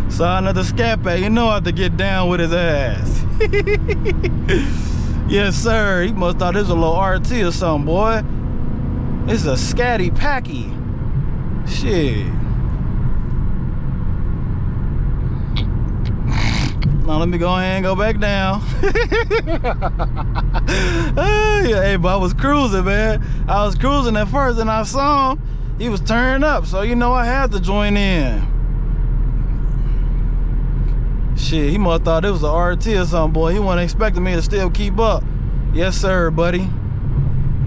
Saw another scat pack. You know I have to get down with his ass. Yes, sir. He must thought this was a little RT or something, boy. It's a scatty packy. Shit. Now let me go ahead and go back down. Hey, but I was cruising, man. I was cruising at first and I saw him. He was turning up, so you know I had to join in. Shit, he must thought it was a RT or something, boy. He wasn't expecting me to still keep up. Yes, sir, buddy.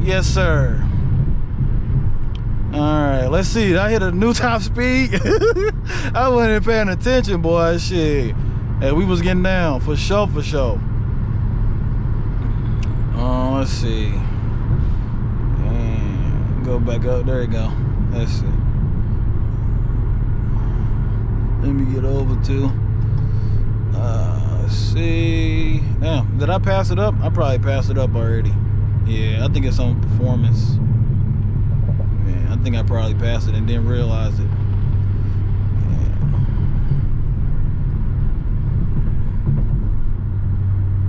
Yes, sir. All right, let's see. I hit a new top speed. I wasn't paying attention, boy. Shit. Hey, we was getting down for sure, for sure. Let's see. And go back up. There you go. Let's see. Let me get over to. Let's see. Damn, did I pass it up? I probably passed it up already. Yeah, I think it's on performance. Man, I think I probably passed it and didn't realize it.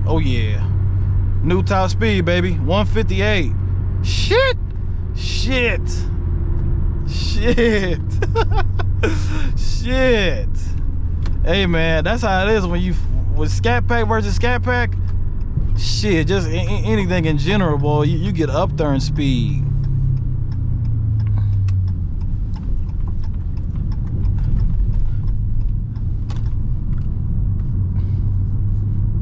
Oh yeah, new top speed, baby, 158. Shit. Shit. Hey man, that's how it is when you with scat pack versus scat pack. Shit, just anything in general, boy, you get up there in speed.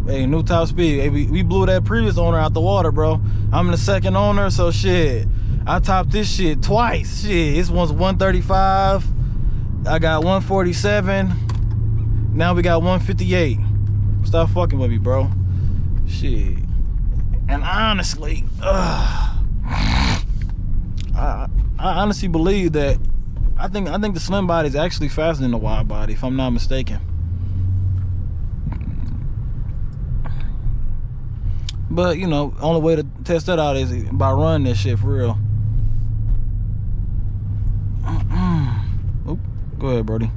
Hey, new top speed. Hey, we blew that previous owner out the water, bro. I'm the second owner, so shit. I topped this shit twice. Shit, this one's 135. I got 147. Now we got 158. Stop fucking with me, bro. Shit. And honestly, I honestly believe that I think the slim body is actually faster than the wide body, if I'm not mistaken. But you know, only way to test that out is by running this shit for real. Oop, go ahead, Brody.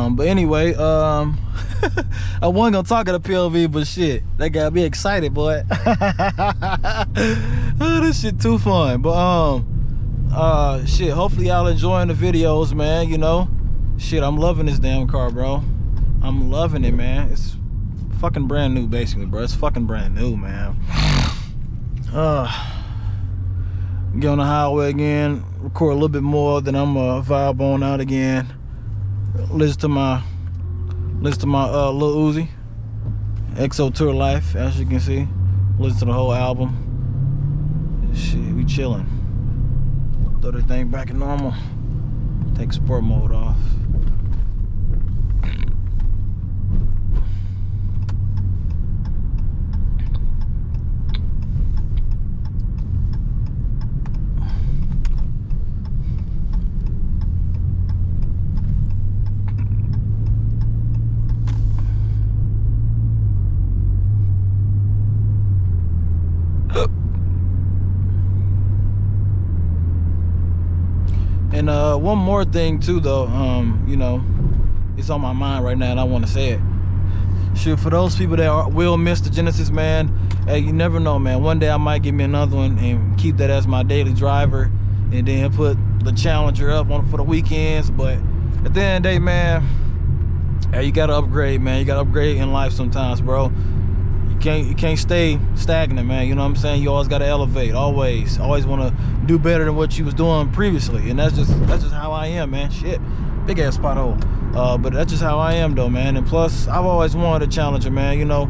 But anyway, I wasn't gonna talk at a POV, but shit, that got me excited, boy. Oh, this shit too fun. But shit, hopefully y'all enjoying the videos, man. You know, shit, I'm loving this damn car, bro. I'm loving it, man. It's fucking brand new, basically, bro. It's fucking brand new, man. Get on the highway again, record a little bit more, then I'm vibe on out again. Listen to my Lil Uzi XO Tour Life, as you can see. Listen to the whole album. Shit, we chilling. Throw the thing back in normal. Take sport mode off. And one more thing too, though, you know, it's on my mind right now and I want to say it. Shoot, for those people that will miss the Genesis, man, hey, you never know, man. One day I might get me another one and keep that as my daily driver, and then put the Challenger up on for the weekends. But at the end of the day, man, hey, you gotta upgrade, man. You gotta upgrade in life sometimes, bro. You can't stay stagnant, man. You know what I'm saying? You always gotta elevate. Always want to do better than what you was doing previously, and that's just how I am, man. Shit, big ass pothole. But that's just how I am, though, man. And plus, I've always wanted a Challenger, man. You know,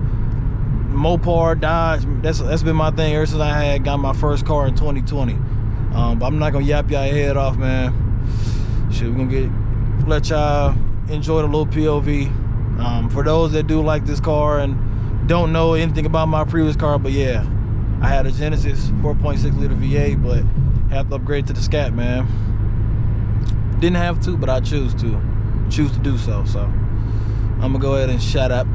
Mopar, Dodge. That's been my thing ever since I got my first car in 2020. But I'm not gonna yap y'all head off, man. Shit, we're gonna let y'all enjoy the little POV. For those that do like this car and don't know anything about my previous car, but yeah, I had a Genesis 4.6 liter V8, but have to upgrade to the Scat, man. Didn't have to, but I choose to do so. So I'm gonna go ahead and shut up.